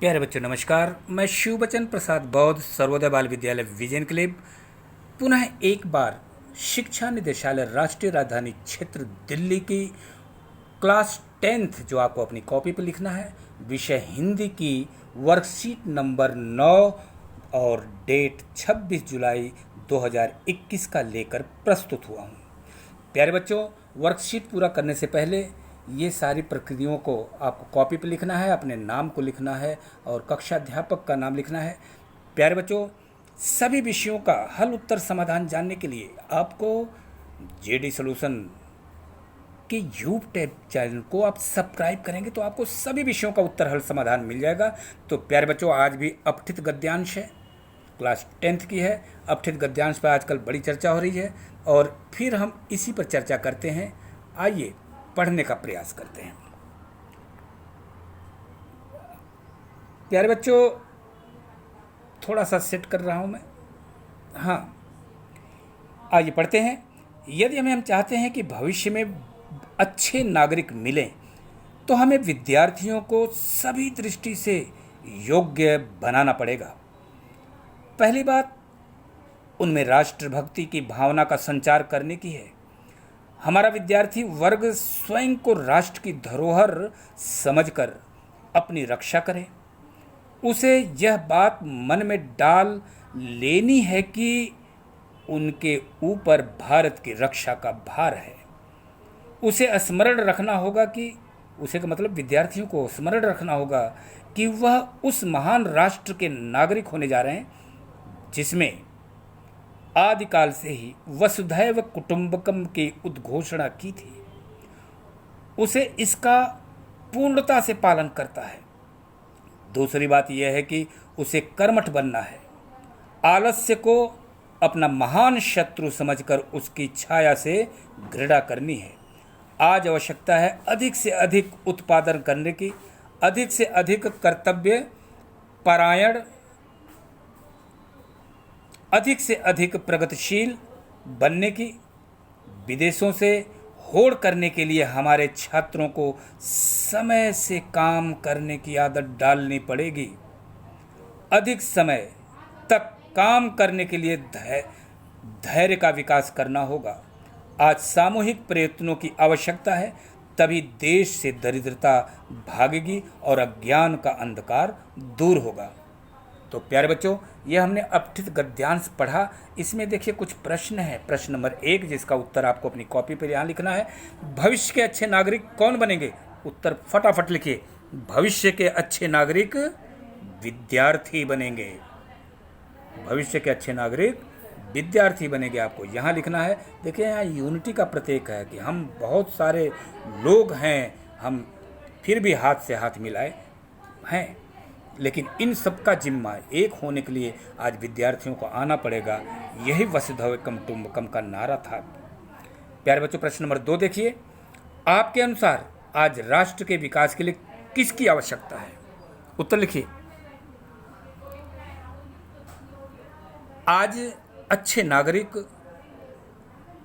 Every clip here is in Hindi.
प्यारे बच्चों नमस्कार। मैं शिव बचन प्रसाद बौद्ध सर्वोदय बाल विद्यालय विजयन क्लिप पुनः एक बार शिक्षा निदेशालय राष्ट्रीय राजधानी क्षेत्र दिल्ली की क्लास 10th जो आपको अपनी कॉपी पर लिखना है, विषय हिंदी की वर्कशीट नंबर 9 और डेट 26 जुलाई 2021 का लेकर प्रस्तुत हुआ हूँ। प्यारे बच्चों, वर्कशीट पूरा करने से पहले ये सारी प्रक्रियाओं को आपको कॉपी पर लिखना है, अपने नाम को लिखना है और कक्षा अध्यापक का नाम लिखना है। प्यारे बच्चों, सभी विषयों का हल उत्तर समाधान जानने के लिए आपको जेडी सॉल्यूशन के यूट्यूब चैनल को आप सब्सक्राइब करेंगे तो आपको सभी विषयों का उत्तर हल समाधान मिल जाएगा। तो प्यारे बच्चों, आज भी अपठित गद्यांश है, क्लास 10th की है। अपठित गद्यांश पर आजकल बड़ी चर्चा हो रही है और फिर हम इसी पर चर्चा करते हैं। आइए पढ़ने का प्रयास करते हैं। प्यारे बच्चों, थोड़ा सा सेट कर रहा हूं मैं। हाँ, आइए पढ़ते हैं। यदि हम चाहते हैं कि भविष्य में अच्छे नागरिक मिलें तो हमें विद्यार्थियों को सभी दृष्टि से योग्य बनाना पड़ेगा। पहली बात उनमें राष्ट्रभक्ति की भावना का संचार करने की है। हमारा विद्यार्थी वर्ग स्वयं को राष्ट्र की धरोहर समझकर अपनी रक्षा करे। उसे यह बात मन में डाल लेनी है कि उनके ऊपर भारत की रक्षा का भार है। उसे स्मरण रखना होगा कि उसे का मतलब विद्यार्थियों को स्मरण रखना होगा कि वह उस महान राष्ट्र के नागरिक होने जा रहे हैं जिसमें आदिकाल से ही वसुधैव कुटुंबकम की उद्घोषणा की थी। उसे इसका पूर्णता से पालन करता है। दूसरी बात यह है कि उसे कर्मठ बनना है। आलस्य को अपना महान शत्रु समझकर उसकी छाया से घृणा करनी है। आज आवश्यकता है अधिक से अधिक उत्पादन करने की, अधिक से अधिक कर्तव्य परायण, अधिक से अधिक प्रगतिशील बनने की। विदेशों से होड़ करने के लिए हमारे छात्रों को समय से काम करने की आदत डालनी पड़ेगी। अधिक समय तक काम करने के लिए धैर्य का विकास करना होगा। आज सामूहिक प्रयत्नों की आवश्यकता है, तभी देश से दरिद्रता भागेगी और अज्ञान का अंधकार दूर होगा। तो प्यारे बच्चों, ये हमने अपठित गद्यांश पढ़ा। इसमें देखिए कुछ प्रश्न है। प्रश्न नंबर 1 जिसका उत्तर आपको अपनी कॉपी पर यहाँ लिखना है। भविष्य के अच्छे नागरिक कौन बनेंगे? उत्तर फटाफट लिखिए। भविष्य के अच्छे नागरिक विद्यार्थी बनेंगे। भविष्य के अच्छे नागरिक विद्यार्थी बनेंगे, आपको यहाँ लिखना है। देखिए यहाँ यूनिटी का प्रतीक है कि हम बहुत सारे लोग हैं, हम फिर भी हाथ से हाथ मिलाए हैं, लेकिन इन सब का जिम्मा एक होने के लिए आज विद्यार्थियों को आना पड़ेगा। यही वसुधैव कुटुंबकम का नारा था। प्यारे बच्चों, प्रश्न नंबर 2 देखिए। आपके अनुसार आज राष्ट्र के विकास के लिए किसकी आवश्यकता है? उत्तर लिखिए। आज अच्छे नागरिक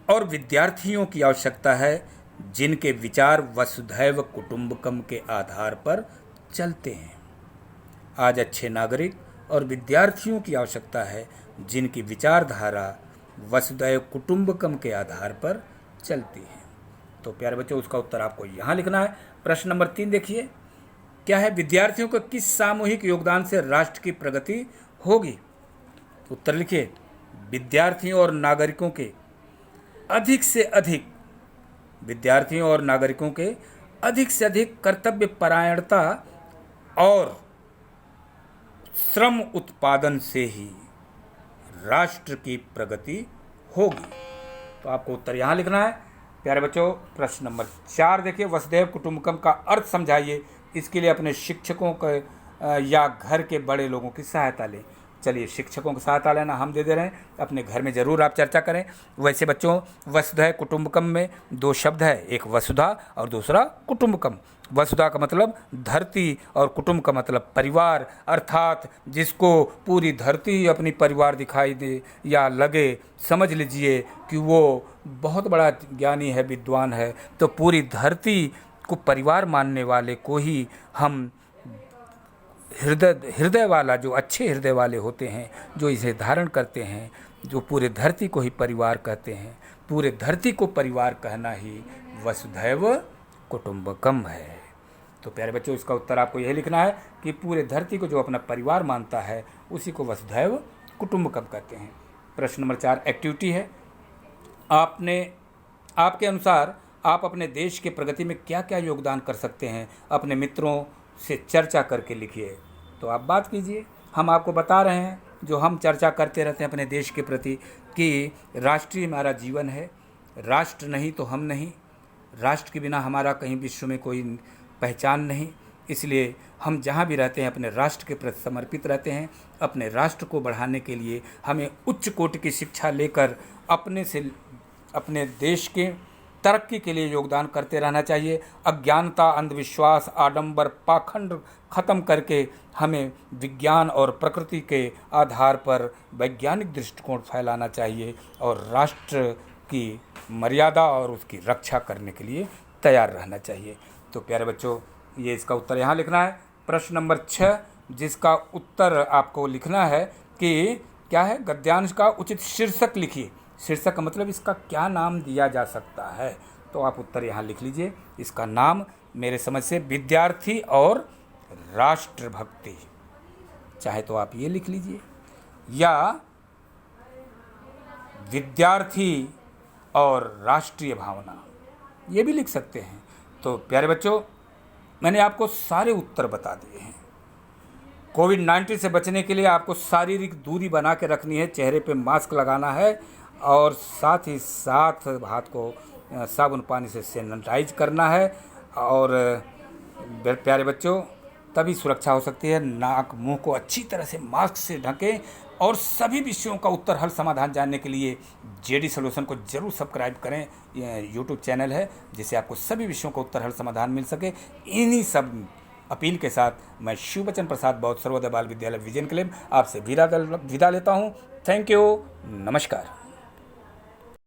और विद्यार्थियों की आवश्यकता है जिनके विचार वसुधैव कुटुंबकम के आधार पर चलते हैं। आज अच्छे नागरिक और विद्यार्थियों की आवश्यकता है जिनकी विचारधारा वसुधैव कुटुंबकम के आधार पर चलती है। तो प्यारे बच्चों, उसका उत्तर आपको यहाँ लिखना है। प्रश्न नंबर 3 देखिए, क्या है? विद्यार्थियों को किस सामूहिक योगदान से राष्ट्र की प्रगति होगी? उत्तर लिखिए। विद्यार्थियों और नागरिकों के अधिक से अधिक विद्यार्थियों और नागरिकों के अधिक से अधिक कर्तव्य परायणता और श्रम उत्पादन से ही राष्ट्र की प्रगति होगी। तो आपको उत्तर यहाँ लिखना है। प्यारे बच्चों, प्रश्न नंबर 4 देखिए। वसुधैव कुटुंबकम का अर्थ समझाइए। इसके लिए अपने शिक्षकों के या घर के बड़े लोगों की सहायता लें। चलिए, शिक्षकों की सहायता लेना हम दे रहे हैं, अपने घर में ज़रूर आप चर्चा करें। वैसे बच्चों, वसुधैव कुटुंबकम में 2 शब्द है, एक वसुधा और दूसरा कुटुंबकम। वसुधा का मतलब धरती और कुटुंब का मतलब परिवार, अर्थात जिसको पूरी धरती अपनी परिवार दिखाई दे या लगे, समझ लीजिए कि वो बहुत बड़ा ज्ञानी है, विद्वान है। तो पूरी धरती को परिवार मानने वाले को ही हम हृदय वाला, जो अच्छे हृदय वाले होते हैं, जो इसे धारण करते हैं, जो पूरे धरती को ही परिवार कहते हैं, पूरे धरती को परिवार कहना ही वसुधैव कुटुंबकम है। तो प्यारे बच्चों, इसका उत्तर आपको यही लिखना है कि पूरे धरती को जो अपना परिवार मानता है उसी को वसुधैव कुटुंबकम कहते हैं। प्रश्न नंबर 4 एक्टिविटी है। आपके अनुसार आप अपने देश के प्रगति में क्या क्या योगदान कर सकते हैं, अपने मित्रों से चर्चा करके लिखिए। तो आप बात कीजिए। हम आपको बता रहे हैं, जो हम चर्चा करते रहते हैं अपने देश के प्रति, कि राष्ट्र हमारा जीवन है, राष्ट्र नहीं तो हम नहीं, राष्ट्र के बिना हमारा कहीं विश्व में कोई पहचान नहीं। इसलिए हम जहाँ भी रहते हैं अपने राष्ट्र के प्रति समर्पित रहते हैं। अपने राष्ट्र को बढ़ाने के लिए हमें उच्च कोटि की शिक्षा लेकर अपने देश के तरक्की के लिए योगदान करते रहना चाहिए। अज्ञानता, अंधविश्वास, आडंबर, पाखंड खत्म करके हमें विज्ञान और प्रकृति के आधार पर वैज्ञानिक दृष्टिकोण फैलाना चाहिए और राष्ट्र की मर्यादा और उसकी रक्षा करने के लिए तैयार रहना चाहिए। तो प्यारे बच्चों, ये इसका उत्तर यहाँ लिखना है। प्रश्न नंबर 6, जिसका उत्तर आपको लिखना है कि क्या है, गद्यांश का उचित शीर्षक लिखिए। शीर्षक का मतलब इसका क्या नाम दिया जा सकता है। तो आप उत्तर यहाँ लिख लीजिए। इसका नाम मेरे समझ से विद्यार्थी और राष्ट्रभक्ति, चाहे तो आप ये लिख लीजिए, या विद्यार्थी और राष्ट्रीय भावना, ये भी लिख सकते हैं। तो प्यारे बच्चों, मैंने आपको सारे उत्तर बता दिए हैं। कोविड-19 से बचने के लिए आपको शारीरिक दूरी बना के रखनी है, चेहरे पे मास्क लगाना है और साथ ही साथ हाथ को साबुन पानी से सैनिटाइज करना है। और प्यारे बच्चों, तभी सुरक्षा हो सकती है। नाक मुंह को अच्छी तरह से मास्क से ढकें और सभी विषयों का उत्तर हल समाधान जानने के लिए जेडी सॉल्यूशन को जरूर सब्सक्राइब करें। यह यूट्यूब चैनल है जिससे आपको सभी विषयों का उत्तर हल समाधान मिल सके। इन्हीं सब अपील के साथ मैं शिवबचन प्रसाद बौद्ध सर्वोदय बाल विद्यालय विजन क्लब आपसे विदा लेता हूँ। थैंक यू, नमस्कार।